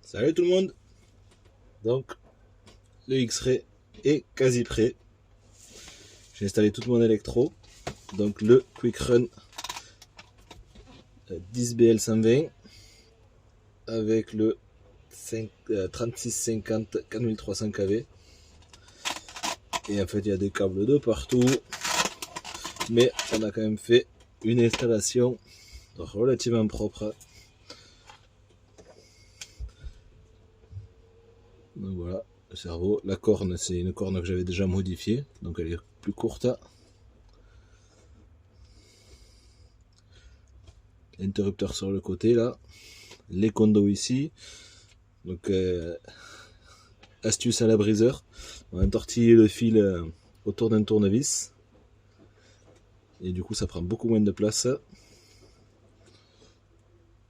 Salut tout le monde. Donc le X-Ray est quasi prêt. J'ai installé toute mon électro. Donc le Quick Run 10BL120 avec le 3650 4300 kV. Et en fait il y a des câbles de partout. Mais on a quand même fait une installation relativement propre. Donc voilà, le cerveau. La corne, c'est une corne que j'avais déjà modifiée, donc elle est plus courte. L'interrupteur sur le côté là, les condos ici. Donc astuce à la briseur, on va entortiller le fil autour d'un tournevis. Et du coup ça prend beaucoup moins de place.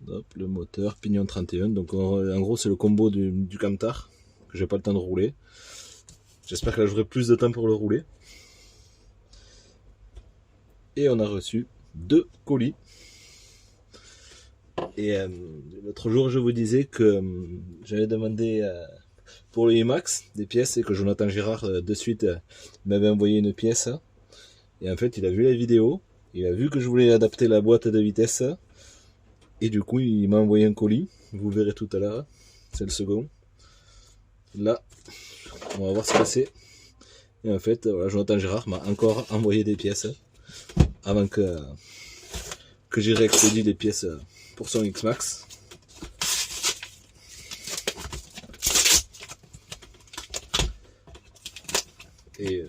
Hop, le moteur, pignon 31, donc en gros c'est le combo du camtar que j'ai pas le temps de rouler. J'espère que là j'aurai plus de temps pour le rouler. Et on a reçu 2 colis. Et l'autre jour je vous disais que j'avais demandé pour le IMAX des pièces et que Jonathan Girard de suite m'avait envoyé une pièce. Et en fait il a vu la vidéo, il a vu que je voulais adapter la boîte de vitesse. Et du coup il m'a envoyé un colis, vous verrez tout à l'heure, c'est le second. Là, on va voir ce que c'est. Et en fait, voilà, Jonathan Girard m'a encore envoyé des pièces avant que j'ai réexpédié des pièces pour son X-Max. Et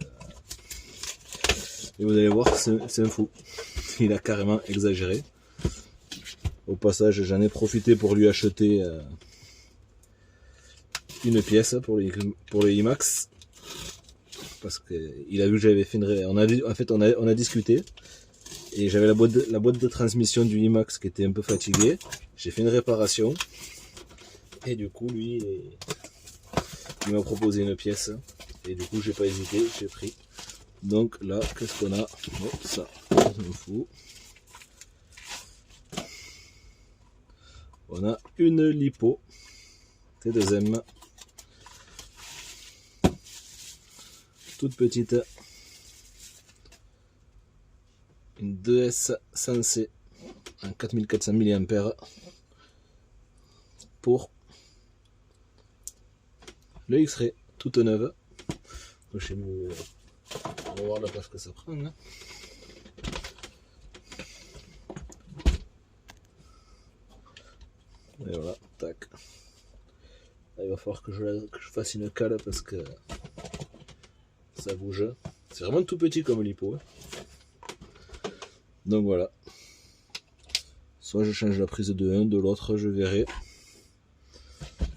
vous allez voir, c'est un fou. Il a carrément exagéré. Au passage, j'en ai profité pour lui acheter une pièce pour le IMAX. Parce qu'il a vu que j'avais fait on a discuté. Et j'avais la boîte de transmission du IMAX qui était un peu fatiguée. J'ai fait une réparation. Et du coup, lui, il m'a proposé une pièce. Et du coup, j'ai pas hésité, j'ai pris. Donc là, qu'est-ce qu'on a? Oh, ça, je m'en fous. On a une lipo T2M. Toute petite. Une 2S 100C en 4400 mAh pour le X-Ray toute neuve. On va voir la place que ça prend. Hein. Et voilà, tac. Là, il va falloir que je fasse une cale parce que ça bouge. C'est vraiment tout petit comme lipo. Hein. Donc voilà. Soit je change la prise de 1, de l'autre je verrai.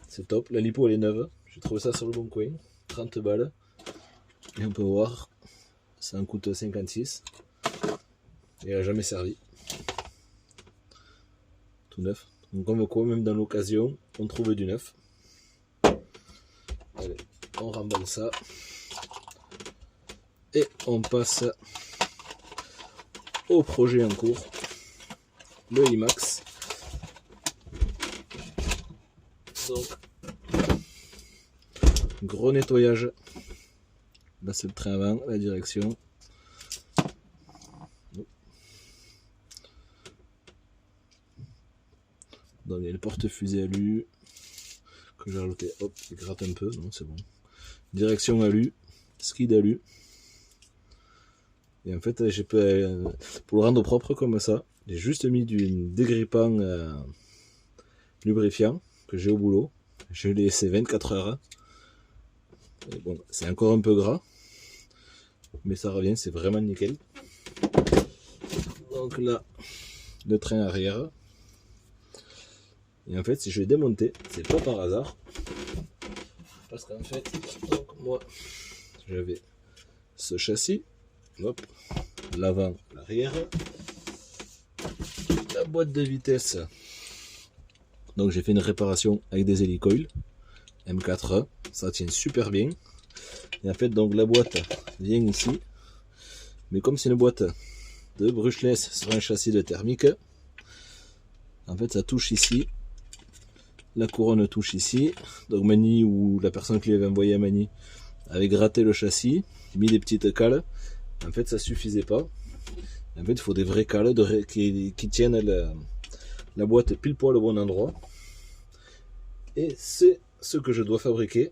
C'est top. La lipo elle est neuve. J'ai trouvé ça sur le bon coin. 30 balles. Et on peut voir. Ça en coûte 56. Et elle n'a jamais servi. Tout neuf. Donc on veut quoi, même dans l'occasion, on trouve du neuf. Allez, on remballe ça. Et on passe au projet en cours. Le IMAX. Donc, gros nettoyage. Là c'est le train avant, la direction. Donc il y a le porte-fusée alu que j'ai rajouté. Hop, il gratte un peu, non c'est bon. Direction alu, skid alu. Et en fait, pour le rendre propre comme ça, j'ai juste mis du dégrippant lubrifiant que j'ai au boulot. Je l'ai laissé 24 heures. Et bon, c'est encore un peu gras, mais ça revient, c'est vraiment nickel. Donc là, le train arrière. Et en fait, si je l'ai démonté, c'est pas par hasard. Parce qu'en fait, donc moi, j'avais ce châssis. Hop, l'avant, l'arrière, la boîte de vitesse. Donc j'ai fait une réparation avec des hélicoils M4, ça tient super bien. Et en fait donc la boîte vient ici, mais comme c'est une boîte de brushless sur un châssis de thermique, en fait ça touche ici la couronne touche ici. Donc Mani ou la personne qui l'avait envoyé à Mani avait gratté le châssis, mis des petites cales. En fait, ça suffisait pas. En fait, il faut des vraies cales qui tiennent la boîte pile poil au bon endroit. Et c'est ce que je dois fabriquer.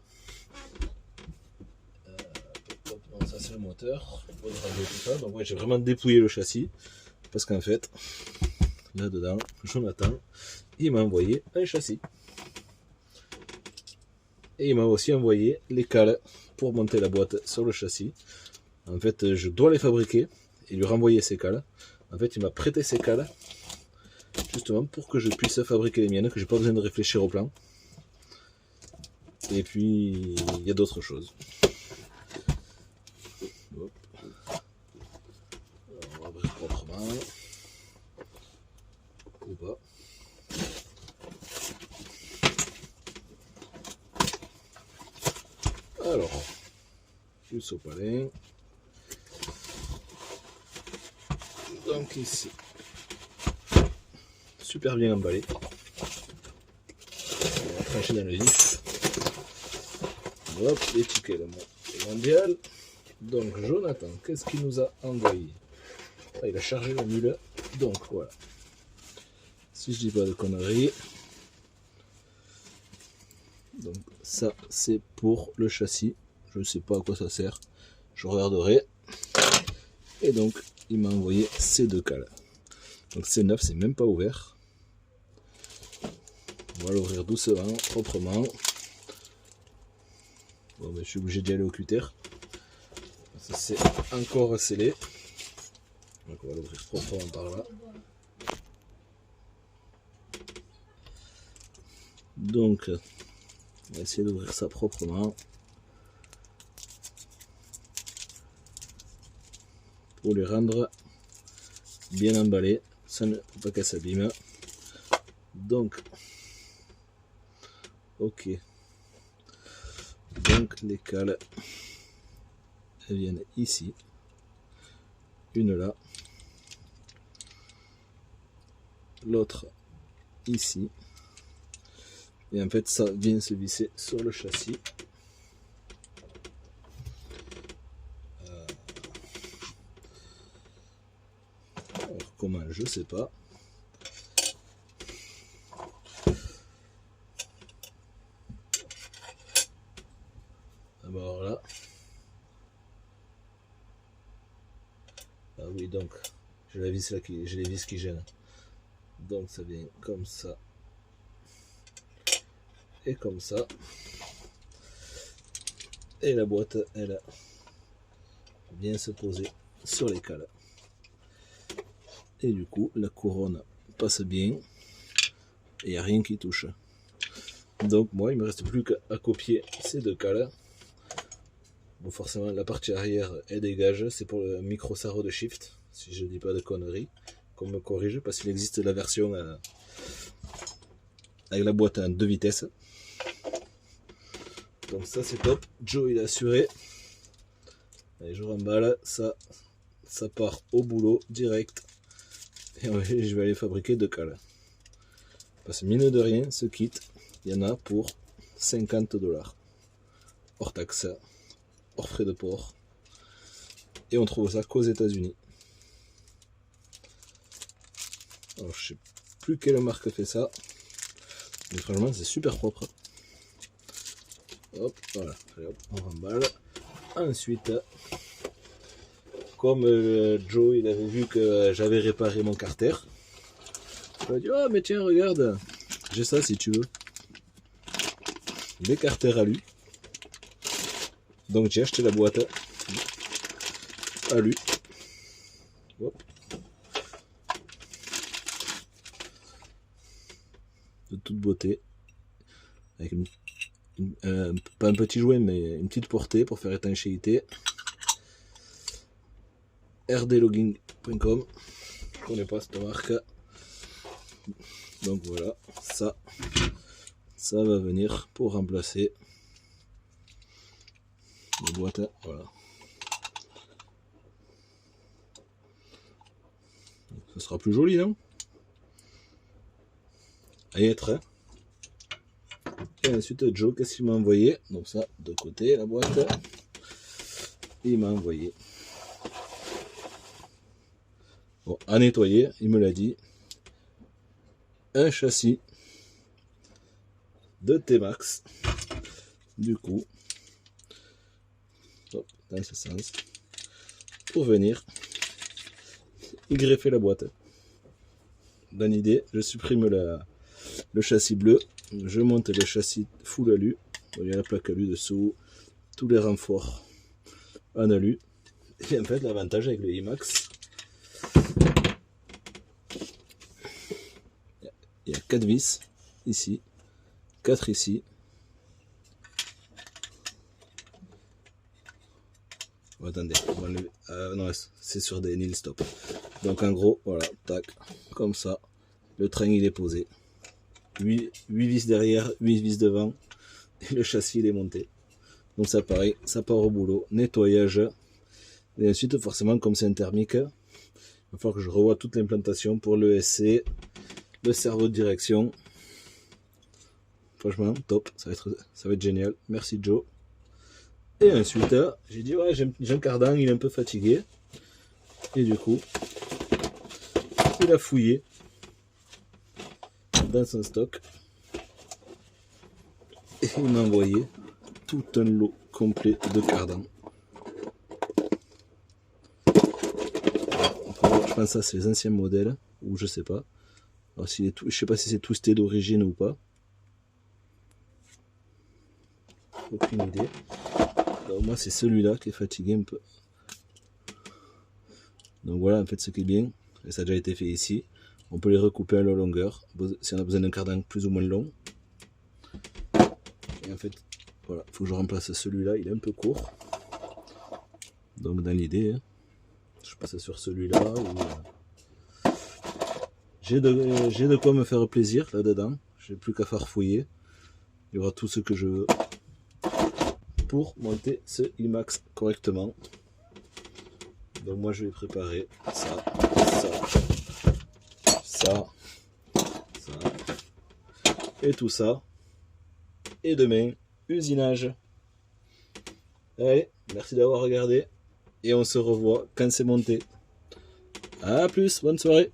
Donc ça c'est le moteur. Tout ça. Donc ouais, j'ai vraiment dépouillé le châssis. Parce qu'en fait, là-dedans, Jonathan, il m'a envoyé un châssis. Et il m'a aussi envoyé les cales pour monter la boîte sur le châssis. En fait, je dois les fabriquer et lui renvoyer ces cales. En fait, il m'a prêté ces cales justement pour que je puisse fabriquer les miennes, que j'ai pas besoin de réfléchir au plan. Et puis, il y a d'autres choses. Hop. Alors, on va ouvrir proprement. Ou pas. Alors, du sopalin. Donc ici, super bien emballé. On va trancher dans le vif. Hop, étiquette mondiale. Donc Jonathan, qu'est-ce qu'il nous a envoyé? Ah, il a chargé la mule. Donc voilà. Si je dis pas de conneries. Donc ça c'est pour le châssis. Je ne sais pas à quoi ça sert. Je regarderai. Et donc il m'a envoyé ces deux cales. Donc c'est neuf, c'est même pas ouvert. On va l'ouvrir doucement, proprement. Bon, mais je suis obligé d'y aller au cutter. Ça c'est encore scellé. Donc on va l'ouvrir proprement par là. Donc on va essayer d'ouvrir ça proprement. Pour les rendre bien emballés. Ça ne faut pas qu'elle s'abîme. Donc, ok. Donc les cales, elles viennent ici. Une là. L'autre ici. Et en fait, ça vient se visser sur le châssis. Alors, comment, je sais pas. Alors là. Ah oui, donc, j'ai la vis là j'ai les vis qui gênent. Donc ça vient comme ça. Et comme ça. Et la boîte, elle vient se poser sur les cales. Et du coup, la couronne passe bien. Et il n'y a rien qui touche. Donc moi, il me reste plus qu'à copier ces deux cales. Bon, forcément, la partie arrière, elle dégage. C'est pour le micro sarreau de shift. Si je dis pas de conneries. Qu'on me corrige. Parce qu'il existe la version avec la boîte en 2 vitesses. Donc ça, c'est top. Joe, il a assuré. Allez, je remballe. Ça part au boulot direct. Et je vais aller fabriquer 2 cales. Parce que mine de rien, ce kit, il y en a pour 50$. Hors taxe, hors frais de port. Et on trouve ça qu'aux États-Unis. Alors je sais plus quelle marque fait ça. Mais franchement c'est super propre. Hop, voilà. Allez, hop, on remballe. Ensuite, comme Joe il avait vu que j'avais réparé mon carter, il m'a dit oh mais tiens regarde, j'ai ça si tu veux. Des carters alu. Donc j'ai acheté la boîte alu. Hop. De toute beauté. Avec pas un petit jouet mais une petite portée pour faire étanchéité. rdlogging.com. Je connais pas cette marque. Donc voilà, ça va venir pour remplacer les boîtes. Voilà. Ça sera plus joli, non? À y être, hein? Et ensuite Joe, qu'est-ce qu'il m'a envoyé? Donc ça, de côté, la boîte. Il m'a envoyé. Bon, à nettoyer, il me l'a dit. Un châssis de T-Max. Du coup, hop, dans ce sens, pour venir y greffer la boîte. Dans l'idée, je supprime le châssis bleu, je monte le châssis full alu. Il y a la plaque alu dessous, tous les renforts en alu. Et en fait, l'avantage avec le IMAX, il y a 4 vis ici, 4 ici. Oh, attendez, on va enlever. Non, c'est sur des nil stop. Donc en gros, voilà, tac, comme ça, le train il est posé. 8 vis derrière, 8 vis devant, et le châssis il est monté. Donc ça pareil, ça part au boulot, nettoyage. Et ensuite, forcément, comme c'est un thermique, il va falloir que je revoie toute l'implantation pour le SC, le cerveau de direction. Franchement, top, ça va être génial. Merci Joe. Et ensuite, j'ai dit, ouais, j'ai un cardan, il est un peu fatigué. Et du coup, il a fouillé dans son stock. Et il m'a envoyé tout un lot complet de cardans. Je pense que ça, c'est les anciens modèles, ou je sais pas. Alors, je sais pas si c'est twisté d'origine ou pas. Aucune idée. Alors, moi, c'est celui-là qui est fatigué un peu. Donc voilà, en fait, ce qui est bien, et ça a déjà été fait ici, on peut les recouper à leur longueur, si on a besoin d'un cardan plus ou moins long. Et en fait, voilà, il faut que je remplace celui-là, il est un peu court. Donc dans l'idée, je passe sur celui-là. J'ai de quoi me faire plaisir là-dedans, j'ai plus qu'à farfouiller. Il y aura tout ce que je veux pour monter ce IMAX correctement. Donc moi je vais préparer ça, et tout ça. Et demain, usinage. Allez, merci d'avoir regardé. Et on se revoit quand c'est monté. A plus, bonne soirée.